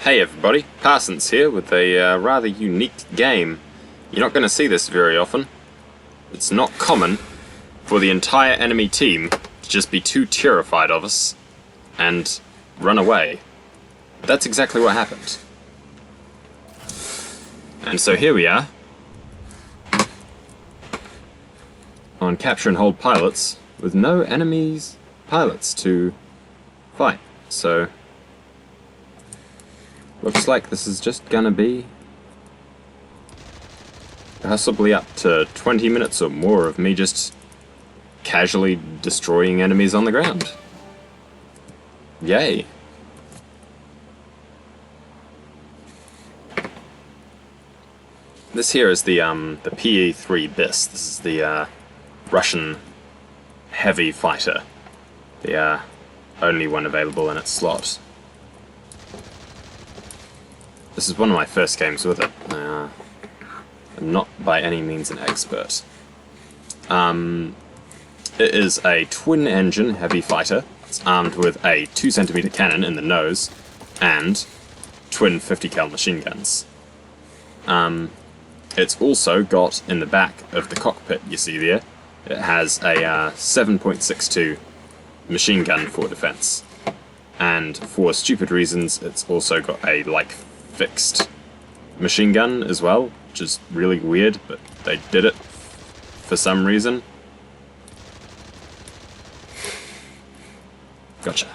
Hey everybody, Parsons here with a rather unique game. You're not going to see this very often. It's not common for the entire enemy team to just be too terrified of us and run away. But that's exactly what happened. And so here we are, on capture and hold pilots, with no enemies pilots to fight. So looks like this is just gonna be possibly up to 20 minutes or more of me just casually destroying enemies on the ground. Yay. This here is the Pe-3 Bis. This is the Russian heavy fighter. The only one available in its slot. This is one of my first games with it. I'm not by any means an expert. It is a twin-engine heavy fighter. It's armed with a 2cm cannon in the nose and twin 50 cal machine guns. It's also got in the back of the cockpit you see there, it has a 7.62 machine gun for defense. And for stupid reasons, it's also got a fixed machine gun as well, which is really weird, but they did it for some reason. Gotcha.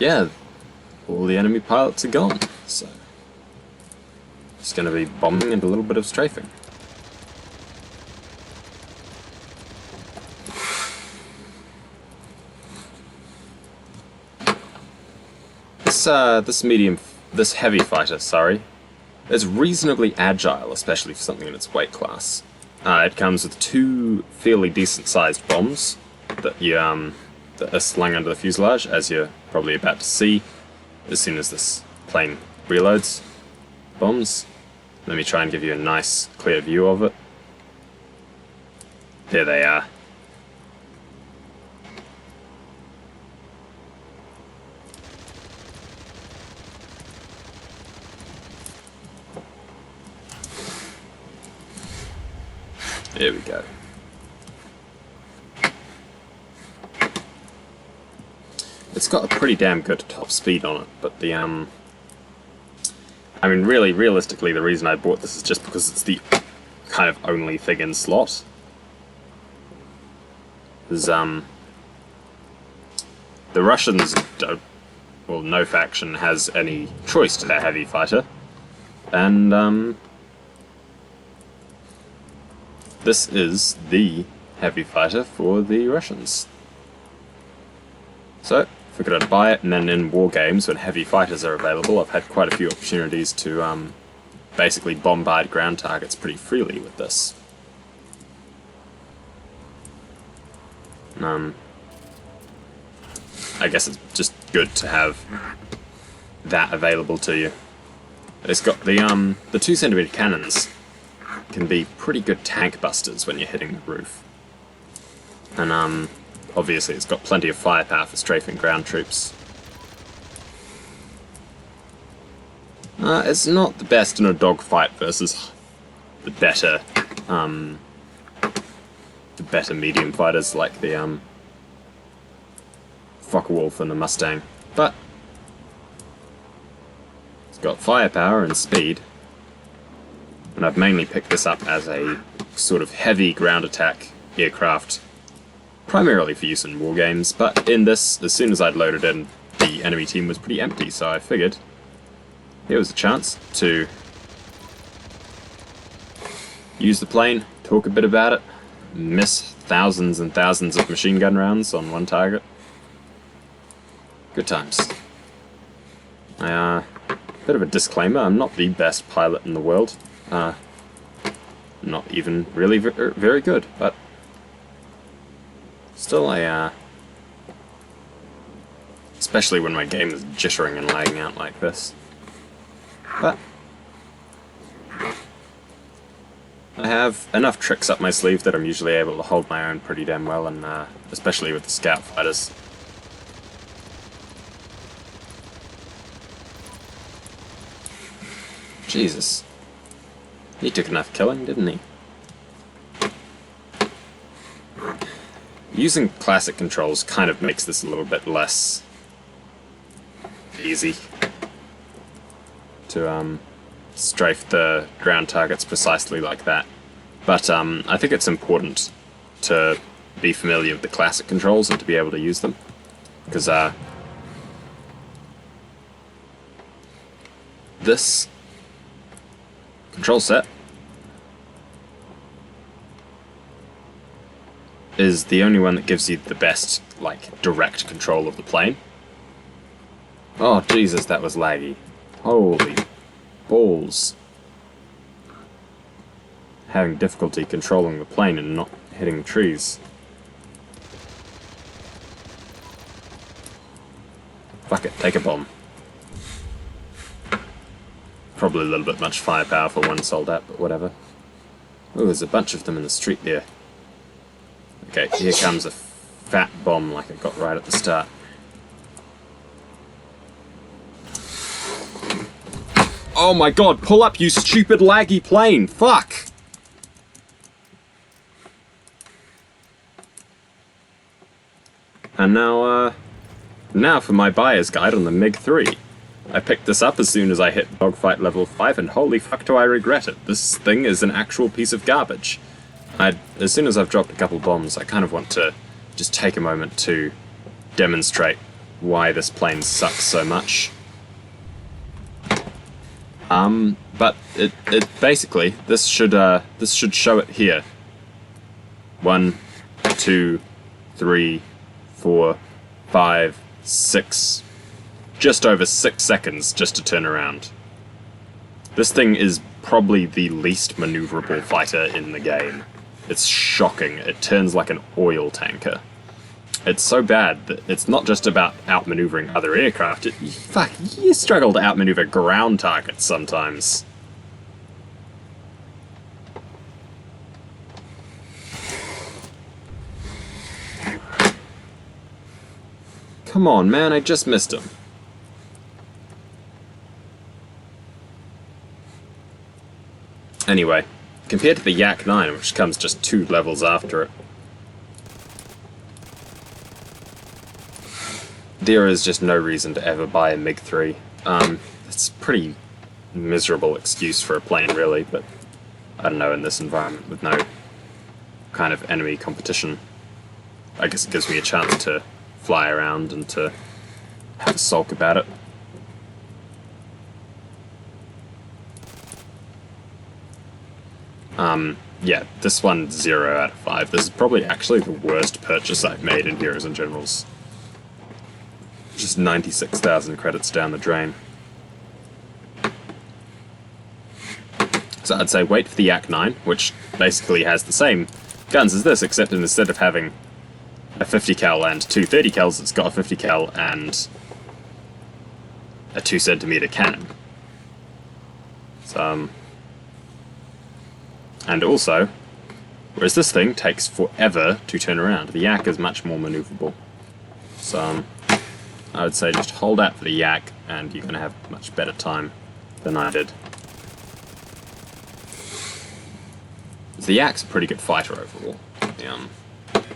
Yeah, all the enemy pilots are gone, so it's going to be bombing and a little bit of strafing. This heavy fighter, is reasonably agile, especially for something in its weight class. It comes with two fairly decent-sized bombs that that are slung under the fuselage, as you're probably about to see as soon as this plane reloads. Bombs. Let me try and give you a nice, clear view of it. There they are. There we go. It's got a pretty damn good top speed on it, but the I mean, really, realistically, the reason I bought this is just because it's the kind of only thing in slot. There's, the Russians don't, well, no faction has any choice to their heavy fighter, and, this is the heavy fighter for the Russians. So, figured I'd buy it, and then in war games, when heavy fighters are available, I've had quite a few opportunities to basically bombard ground targets pretty freely with this. I guess it's just good to have that available to you. It's got the 2cm cannons. Can be pretty good tank busters when you're hitting the roof. And obviously it's got plenty of firepower for strafing ground troops. It's not the best in a dogfight versus the better medium fighters like the Focke-Wulf and the Mustang, but it's got firepower and speed. And I've mainly picked this up as a sort of heavy ground attack aircraft, primarily for use in war games, but in this, as soon as I'd loaded in, the enemy team was pretty empty, so I figured here was a chance to use the plane, talk a bit about it, miss thousands and thousands of machine gun rounds on one target. Good times. Bit of a disclaimer, I'm not the best pilot in the world. Not even really very good, but still especially when my game is jittering and lagging out like this. But I have enough tricks up my sleeve that I'm usually able to hold my own pretty damn well, and especially with the scout fighters. Jesus. He took enough killing, didn't he? Using classic controls kind of makes this a little bit less easy to strafe the ground targets precisely like that. But I think it's important to be familiar with the classic controls and to be able to use them. Because this control set is the only one that gives you the best, like, direct control of the plane. Oh, Jesus, that was laggy. Holy balls. Having difficulty controlling the plane and not hitting trees. Fuck it, take a bomb. Probably a little bit much firepower for one soldat, but whatever. Oh, there's a bunch of them in the street there. Okay, here comes a fat bomb like I got right at the start. Oh my god, pull up, you stupid laggy plane! Fuck! And now for my buyer's guide on the MiG-3. I picked this up as soon as I hit dogfight level 5, and holy fuck do I regret it. This thing is an actual piece of garbage. As soon as I've dropped a couple bombs, I kind of want to just take a moment to demonstrate why this plane sucks so much. But it basically, this should show it here. 1, 2, 3, 4, 5, 6, just over 6 seconds just to turn around. This thing is probably the least maneuverable fighter in the game. It's shocking. It turns like an oil tanker. It's so bad that it's not just about outmaneuvering other aircraft. Fuck, you struggle to outmaneuver ground targets sometimes. Come on, man, I just missed him. Anyway, compared to the Yak-9, which comes just 2 levels after it, there is just no reason to ever buy a MiG-3. It's a pretty miserable excuse for a plane, really, but I don't know, in this environment with no kind of enemy competition, I guess it gives me a chance to fly around and to have a sulk about it. Yeah, this one's 0 out of 5. This is probably actually the worst purchase I've made in Heroes and Generals. Just 96,000 credits down the drain. So I'd say wait for the Yak-9, which basically has the same guns as this, except instead of having a 50 cal and 2 30 cals, it's got a 50 cal and a 2 centimeter cannon. So, and also, whereas this thing takes forever to turn around, the Yak is much more maneuverable. So, I would say just hold out for the Yak, and you're going to have much better time than I did. The Yak's a pretty good fighter overall.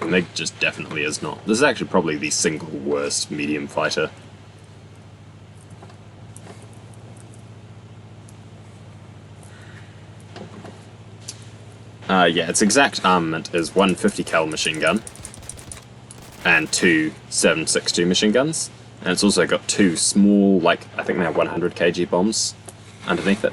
The MiG just definitely is not. This is actually probably the single worst medium fighter. Yeah, its exact armament is 1 50 cal machine gun and 2 7.62 machine guns, and it's also got 2 small, like, I think they're 100 kg bombs underneath it.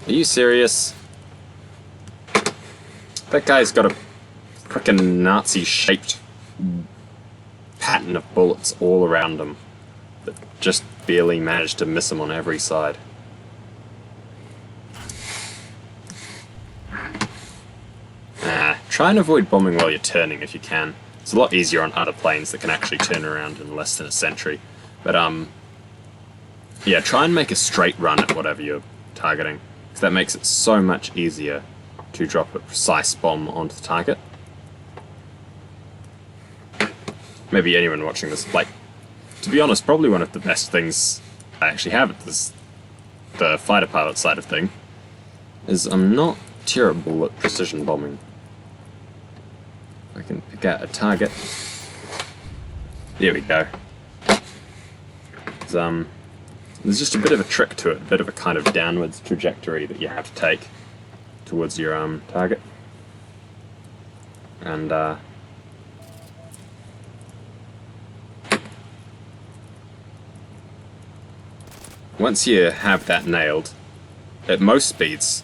Are you serious? That guy's got a frickin' Nazi-shaped pattern of bullets all around him that just barely managed to miss him on every side. Try and avoid bombing while you're turning if you can. It's a lot easier on other planes that can actually turn around in less than a century. But yeah, try and make a straight run at whatever you're targeting, because that makes it so much easier to drop a precise bomb onto the target. Maybe anyone watching this, like, to be honest, probably one of the best things I actually have at this, the fighter pilot side of thing, is I'm not terrible at precision bombing. I can pick out a target. There we go. There's just a bit of a trick to it, a bit of a kind of downwards trajectory that you have to take towards your target. And once you have that nailed, at most speeds,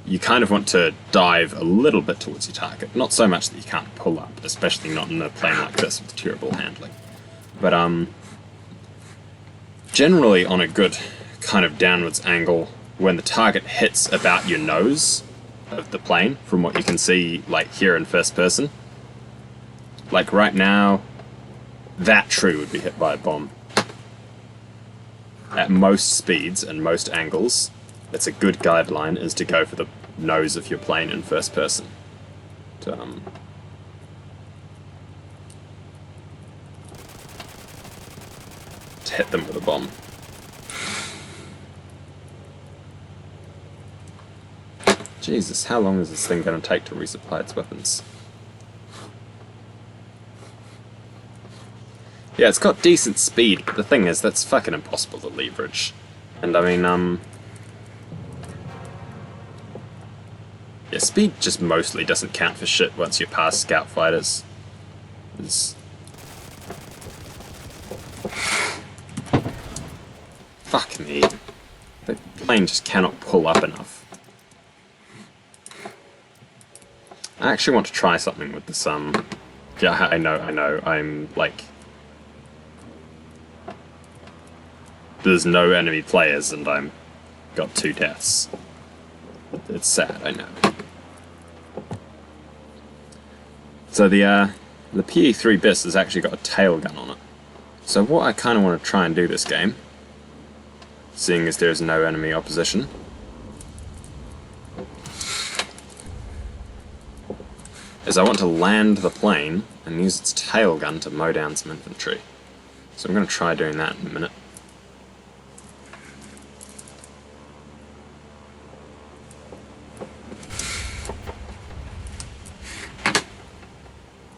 you kind of want to dive a little bit towards your target. Not so much that you can't pull up, especially not in a plane like this with terrible handling. But generally on a good kind of downwards angle, when the target hits about your nose of the plane, from what you can see like here in first person, like right now, that tree would be hit by a bomb. At most speeds and most angles, it's a good guideline is to go for the nose of your plane in first person. To hit them with a bomb. Jesus, how long is this thing going to take to resupply its weapons? Yeah, it's got decent speed, but the thing is, that's fucking impossible to leverage. And I mean, yeah, speed just mostly doesn't count for shit once you're past scout fighters. Fuck me. The plane just cannot pull up enough. I actually want to try something with this, yeah, I know, I'm, like... There's no enemy players and I'm got 2 deaths. It's sad, I know. So the Pe-3 BIS has actually got a tailgun on it. So what I kind of want to try and do this game, seeing as there's no enemy opposition, is I want to land the plane and use its tailgun to mow down some infantry. So I'm going to try doing that in a minute.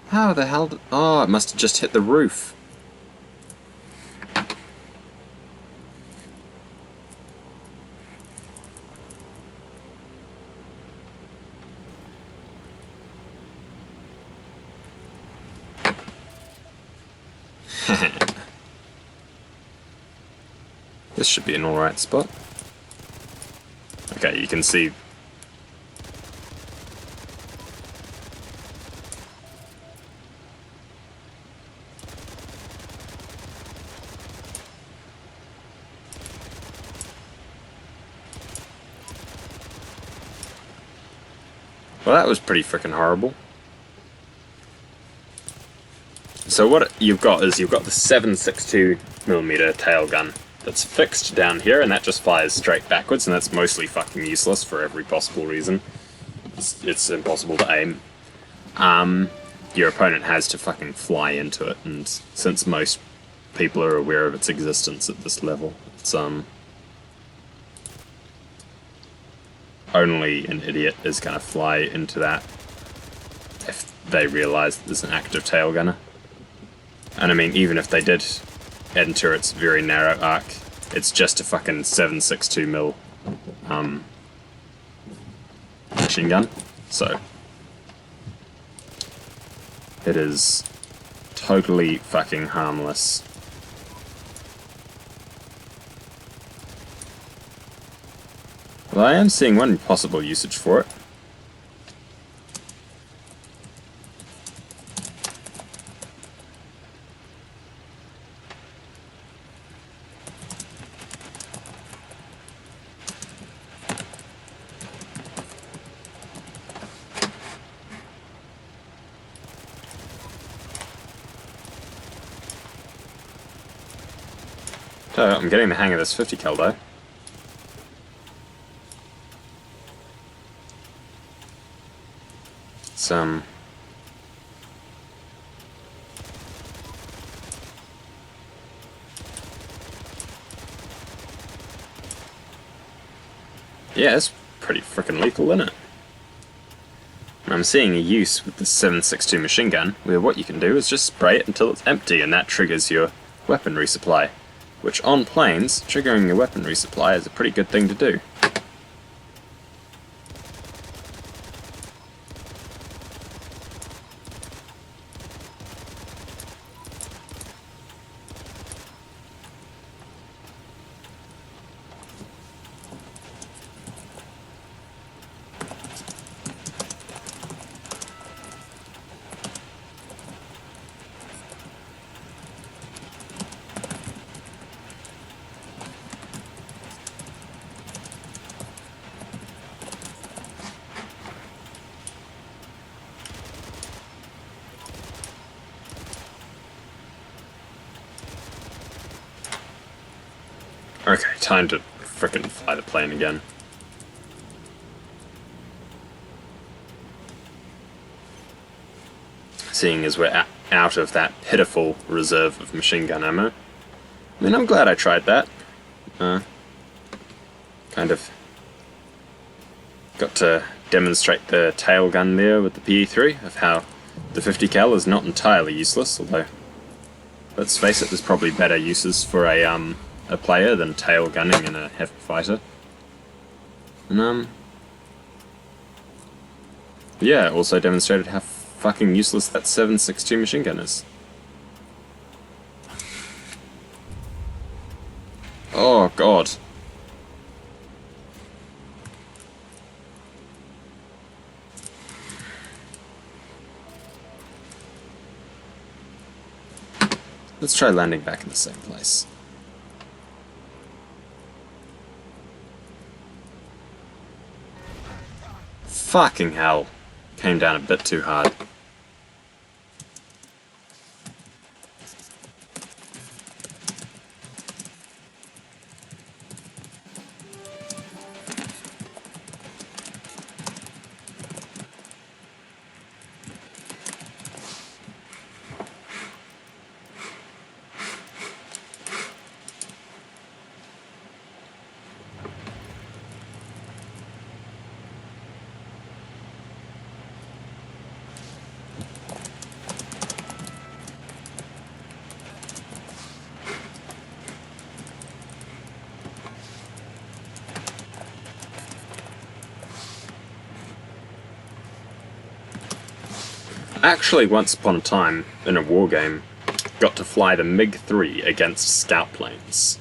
How the hell did... Oh, it must have just hit the roof. This should be an alright spot. Okay, you can see... Well, that was pretty freaking horrible. So what you've got is you've got the 7.62mm tailgun that's fixed down here, and that just fires straight backwards, and that's mostly fucking useless for every possible reason. It's impossible to aim. Your opponent has to fucking fly into it, and since most people are aware of its existence at this level, it's only an idiot is going to fly into that if they realise that there's an active tailgunner. And I mean, even if they did enter its very narrow arc, it's just a fucking 7.62mm machine gun. So it is totally fucking harmless. Well, I am seeing one possible usage for it. So, I'm getting the hang of this 50 cal though. It's, yeah, it's pretty frickin' lethal, isn't it? And I'm seeing a use with the 7.62 machine gun, where what you can do is just spray it until it's empty, and that triggers your weapon resupply. Which, on planes, triggering your weapon resupply is a pretty good thing to do. Okay, time to frickin' fly the plane again. Seeing as we're out of that pitiful reserve of machine gun ammo. I mean, I'm glad I tried that. Kind of got to demonstrate the tailgun there with the Pe-3 of how the 50 cal is not entirely useless, although, let's face it, there's probably better uses for a player than tail gunning in a heavy fighter. And yeah, also demonstrated how fucking useless that 7.62 machine gun is. Oh god. Let's try landing back in the same place. Fucking hell. Came down a bit too hard. Actually, once upon a time, in a war game, got to fly the MiG-3 against scout planes.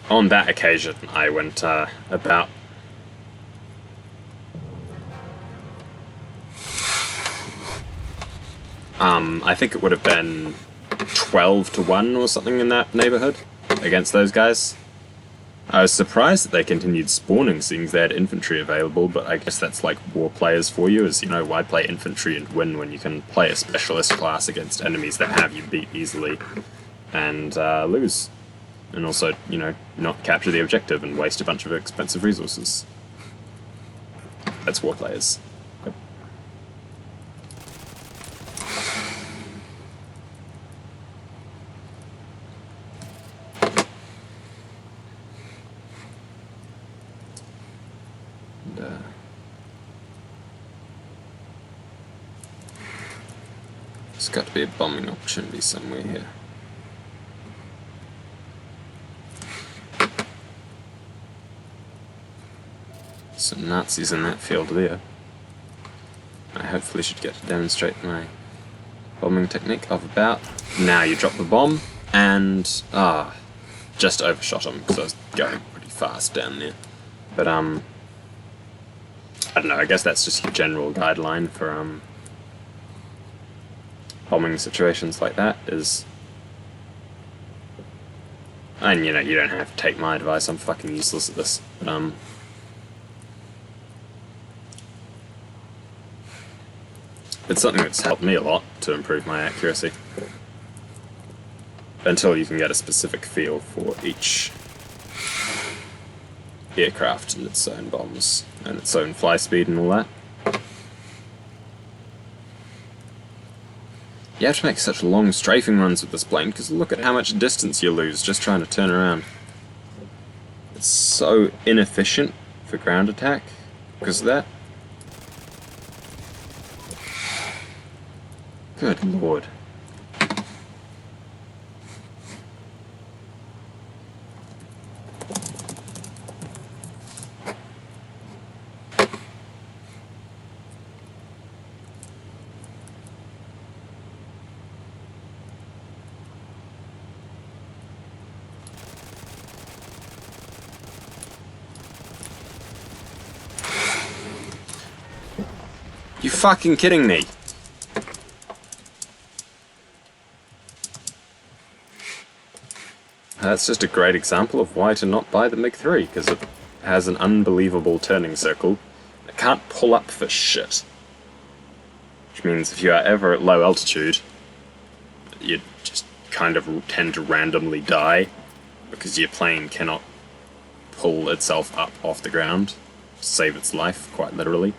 On that occasion, I went about... I think it would have been 12-1 or something in that neighborhood against those guys. I was surprised that they continued spawning, seeing they had infantry available, but I guess that's like war players for you, is, you know, why play infantry and win when you can play a specialist class against enemies that have you beat easily and lose. And also, you know, not capture the objective and waste a bunch of expensive resources. That's war players. Yep. There's got to be a bombing opportunity somewhere here. Some Nazis in that field there. I hopefully should get to demonstrate my bombing technique of about... Now you drop the bomb, and... just overshot him, because I was going pretty fast down there. But, I don't know, I guess that's just your general guideline for, bombing situations like that, is... And, you know, you don't have to take my advice, I'm fucking useless at this, but, it's something that's helped me a lot to improve my accuracy. until you can get a specific feel for each aircraft and its own bombs and its own fly speed and all that. You have to make such long strafing runs with this plane because look at how much distance you lose just trying to turn around. It's so inefficient for ground attack because of that. Good lord. You fucking kidding me? That's just a great example of why to not buy the MiG-3, because it has an unbelievable turning circle. It can't pull up for shit. Which means if you are ever at low altitude, you just kind of tend to randomly die, because your plane cannot pull itself up off the ground to save its life, quite literally.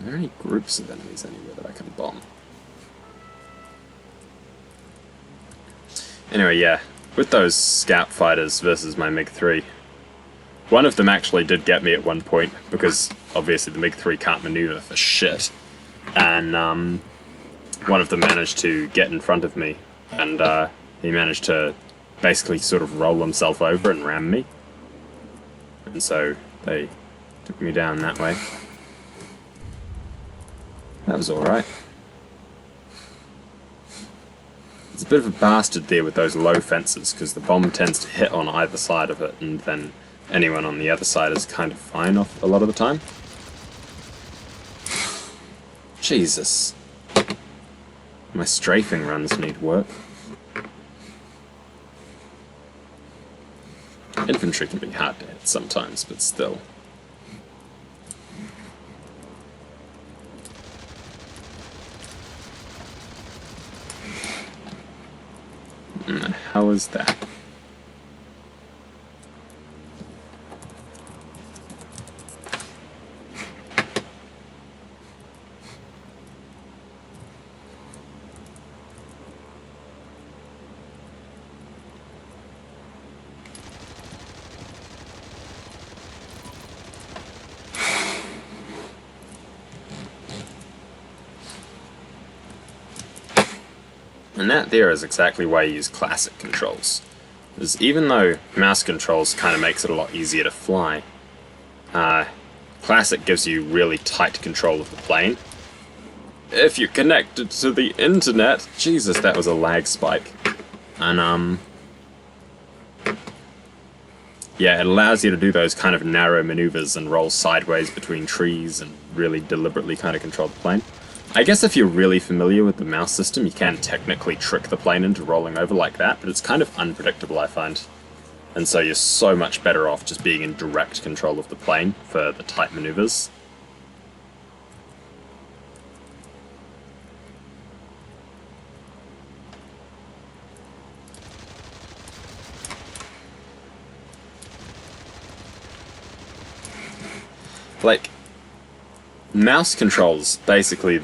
Are there any groups of enemies anywhere that I can bomb? Anyway, yeah, with those scout fighters versus my MiG-3, one of them actually did get me at one point, because obviously the MiG-3 can't maneuver for shit, and one of them managed to get in front of me, and he managed to basically sort of roll himself over and ram me, and so they took me down that way. That was alright. It's a bit of a bastard there with those low fences, because the bomb tends to hit on either side of it, and then anyone on the other side is kind of fine off a lot of the time. Jesus. My strafing runs need work. Infantry can be hard to hit sometimes, but still. How is that? And that there is exactly why you use classic controls. Because even though mouse controls kind of makes it a lot easier to fly, classic gives you really tight control of the plane. If you're connected to the internet, Jesus, that was a lag spike. And yeah, it allows you to do those kind of narrow maneuvers and roll sideways between trees and really deliberately kind of control the plane. I guess if you're really familiar with the mouse system, you can technically trick the plane into rolling over like that, but it's kind of unpredictable, I find. And so you're so much better off just being in direct control of the plane for the tight maneuvers. Like, mouse controls, basically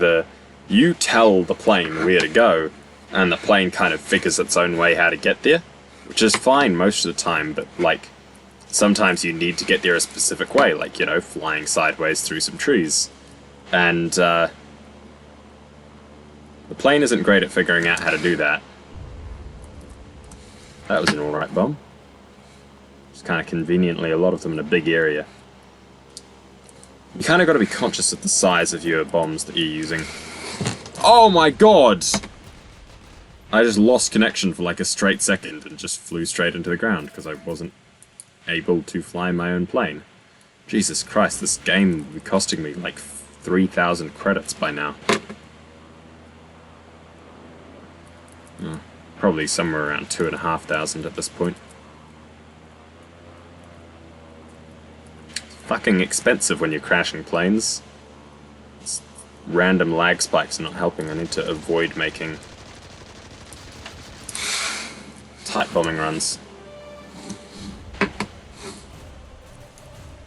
you tell the plane where to go, and the plane kind of figures its own way how to get there, which is fine most of the time, but like, sometimes you need to get there a specific way, like, you know, flying sideways through some trees. And, the plane isn't great at figuring out how to do that. That was an alright bomb. Just kind of conveniently a lot of them in a big area. You kind of got to be conscious of the size of your bombs that you're using. Oh my god! I just lost connection for like a straight second and just flew straight into the ground because I wasn't able to fly my own plane. Jesus Christ, this game will be costing me like 3,000 credits by now. Probably somewhere around 2,500 at this point. Fucking expensive when you're crashing planes. It's random lag spikes are not helping. I need to avoid making tight bombing runs.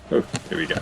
Oh, here we go.